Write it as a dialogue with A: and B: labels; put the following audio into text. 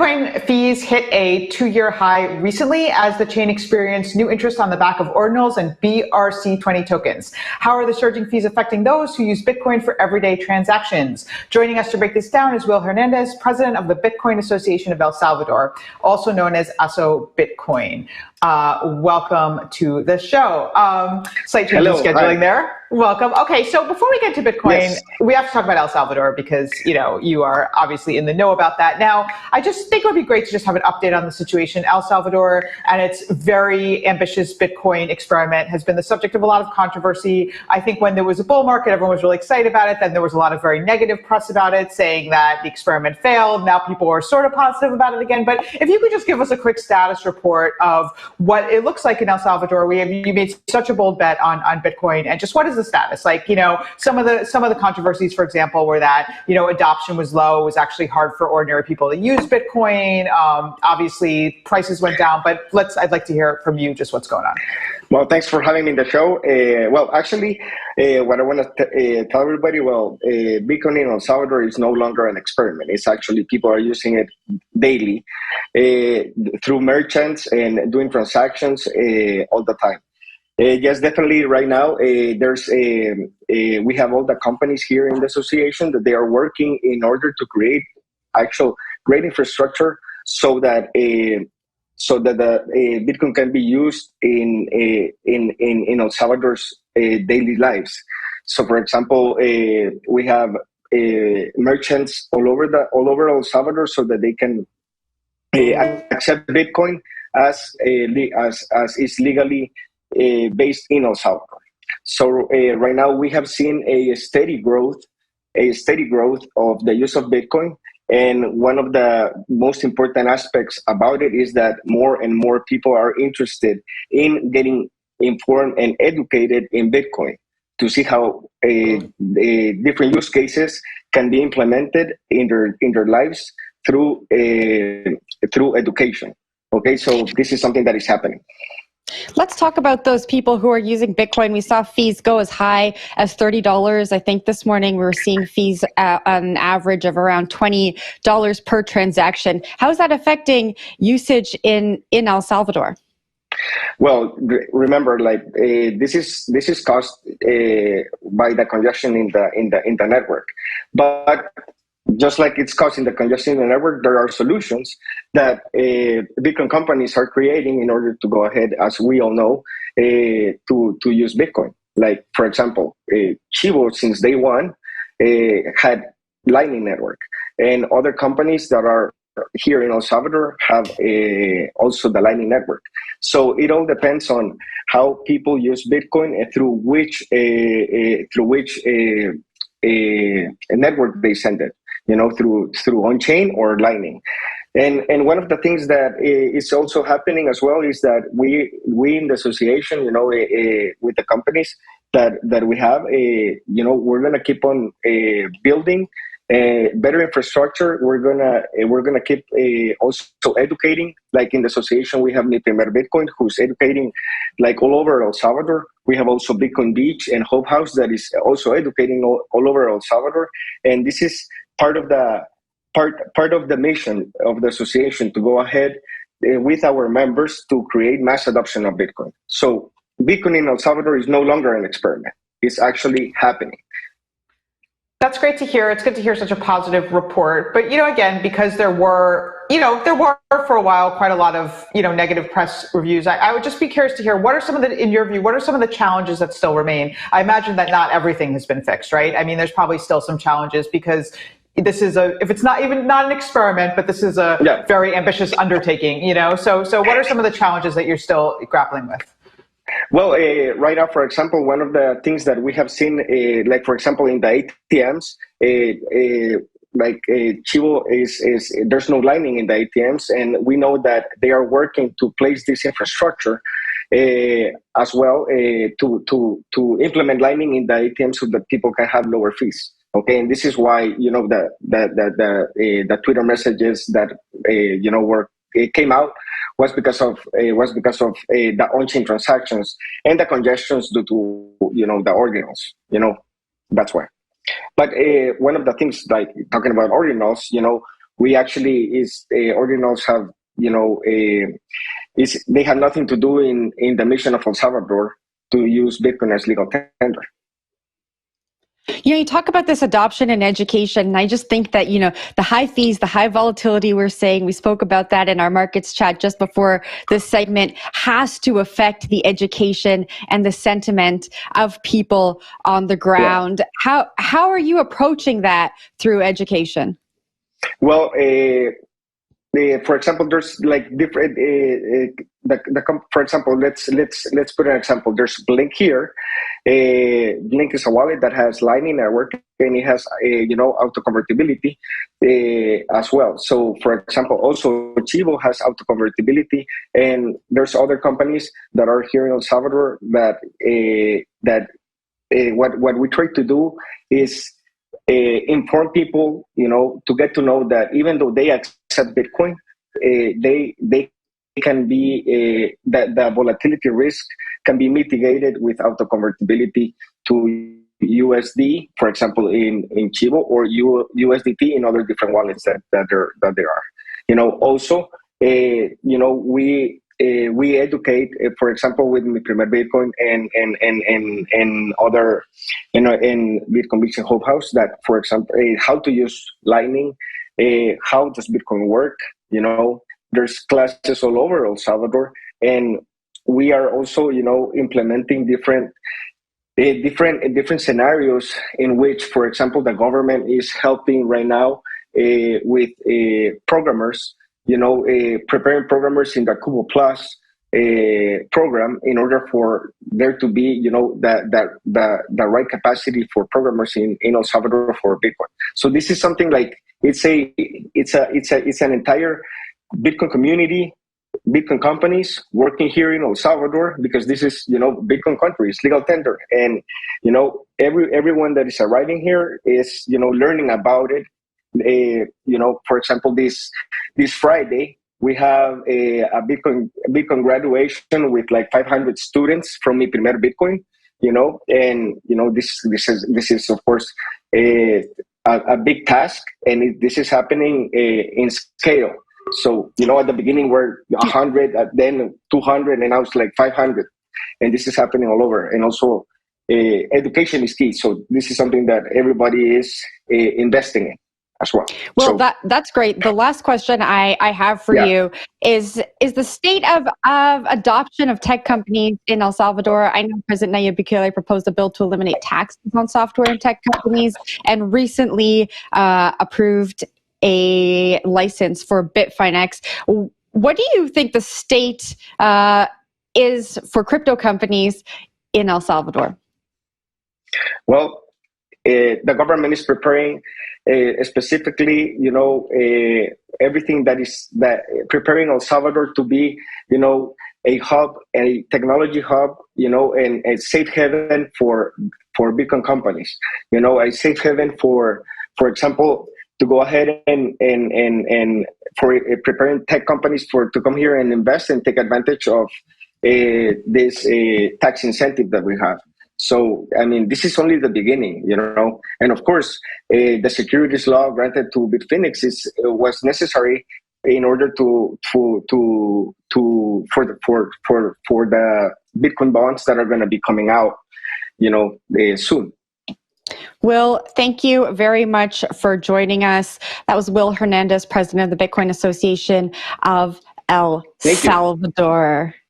A: Bitcoin fees hit a 2-year high recently as the chain experienced new interest on the back of ordinals and BRC20 tokens. How are the surging fees affecting those who use Bitcoin for everyday transactions? Joining us to break this down is Will Hernandez, president of the Bitcoin Association of El Salvador, also known as Asobitcoin. Welcome to the show. Slight change in scheduling there. Welcome. Okay, so before we get to Bitcoin, we have to talk about El Salvador because, you are obviously in the know about that. Now, I just think it would be great to just have an update on the situation. El Salvador and its very ambitious Bitcoin experiment has been the subject of a lot of controversy. I think when there was a bull market, everyone was really excited about it. Then there was a lot of very negative press about it, saying that the experiment failed. Now people are sort of positive about it again. But if you could just give us a quick status report of what it looks like in El Salvador. You made such a bold bet on Bitcoin, and just what is the status? Some of the controversies, for example, were that adoption was low. It was actually hard for ordinary people to use Bitcoin. Obviously, prices went down. But I'd like to hear from you just what's going on.
B: Well, thanks for having me in the show. What I want to tell everybody, Bitcoin in El Salvador is no longer an experiment. It's actually people are using it daily through merchants and doing transactions all the time. Yes, definitely. Right now, we have all the companies here in the association that they are working in order to create actual great infrastructure so that the Bitcoin can be used in El Salvador's daily lives. So, for example, we have merchants all over El Salvador so that they can accept Bitcoin as is legally based in El Salvador. So right now we have seen a steady growth of the use of Bitcoin. And one of the most important aspects about it is that more and more people are interested in getting informed and educated in Bitcoin to see how the different use cases can be implemented in their lives through education. Okay, so this is something that is happening.
C: Let's talk about those people who are using Bitcoin. We saw fees go as high as $30. I think this morning we were seeing fees on an average of around $20 per transaction. How is that affecting usage in El Salvador?
B: Well, remember, this is caused by the congestion in the network, but just like it's causing the congestion in the network, there are solutions that Bitcoin companies are creating in order to go ahead, as we all know, to use Bitcoin. Like, for example, Chivo, since day one, had Lightning Network. And other companies that are here in El Salvador have also the Lightning Network. So it all depends on how people use Bitcoin and through which network they send it. Through on-chain or Lightning. And one of the things that is also happening as well is that we in the association, with the companies that we have, we're going to keep on building better infrastructure. We're gonna keep also educating. Like in the association, we have Mi Primer Bitcoin, who's educating like all over El Salvador. We have also Bitcoin Beach and Hope House that is also educating all over El Salvador. And this is part of the mission of the association to go ahead with our members to create mass adoption of Bitcoin. So Bitcoin in El Salvador is no longer an experiment. It's actually happening.
A: That's great to hear. It's good to hear such a positive report. But, again, because there were for a while quite a lot of, negative press reviews. I would just be curious to hear in your view, what are some of the challenges that still remain? I imagine that not everything has been fixed, right? I mean, there's probably still some challenges because this is if it's not an experiment, but this is a very ambitious undertaking, So what are some of the challenges that you're still grappling with?
B: Well, right now, for example, one of the things that we have seen, like for example, in the ATMs, Chivo is there's no Lightning in the ATMs, and we know that they are working to place this infrastructure as well to implement Lightning in the ATMs so that people can have lower fees. Okay, and this is why the Twitter messages that came out was because of the on-chain transactions and the congestions due to the ordinals. That's why. But one of the things, like talking about ordinals, we actually ordinals have, they have nothing to do in the mission of El Salvador to use Bitcoin as legal tender.
C: You talk about this adoption and education, and I just think that, the high fees, the high volatility we're saying, we spoke about that in our markets chat just before this segment, has to affect the education and the sentiment of people on the ground. Yeah. How are you approaching that through education?
B: Well, for example, there's like different. For example, let's put an example. There's Blink here. Blink is a wallet that has Lightning Network, and it has auto convertibility as well. So, for example, also Chivo has auto convertibility, and there's other companies that are here in El Salvador that what we try to do is inform people, to get to know that even though they accept Bitcoin, they can be that the volatility risk can be mitigated with auto convertibility to USD, for example, in Chivo, or USDT in other different wallets that there are. Also, we educate, for example, with Mi Primer Bitcoin and other, in Bitcoin Vision Hope House, that, for example, how to use Lightning, how does Bitcoin work. There's classes all over El Salvador, and we are also, implementing different scenarios in which, for example, the government is helping right now with programmers. Preparing programmers in the Cubo Plus program in order for there to be, the right capacity for programmers in El Salvador for Bitcoin. So this is something like it's an entire Bitcoin community, Bitcoin companies working here in El Salvador, because this is, Bitcoin country, it's legal tender, and everyone that is arriving here is, learning about it. For example, this Friday we have a Bitcoin graduation with like 500 students from Mi Primer Bitcoin. This is of course a big task, and this is happening in scale. So at the beginning we're 100, then 200, and now it's like 500, and this is happening all over. And also education is key. So this is something that everybody is investing in as well.
C: Well, that's great. The last question I have for you is the state of adoption of tech companies in El Salvador. I know President Nayib Bukele proposed a bill to eliminate taxes on software and tech companies, and recently approved a license for Bitfinex. What do you think the state is for crypto companies in El Salvador?
B: Well, the government is preparing specifically, everything that preparing El Salvador to be, a hub, a technology hub, and a safe haven for Bitcoin companies. A safe haven for example, to go ahead and for preparing tech companies to come here and invest and take advantage of this tax incentive that we have. So, this is only the beginning, and of course, the securities law granted to Bitfinex was necessary in order for the Bitcoin bonds that are going to be coming out, soon.
C: Will, thank you very much for joining us. That was Will Hernandez, president of the Bitcoin Association of El Salvador.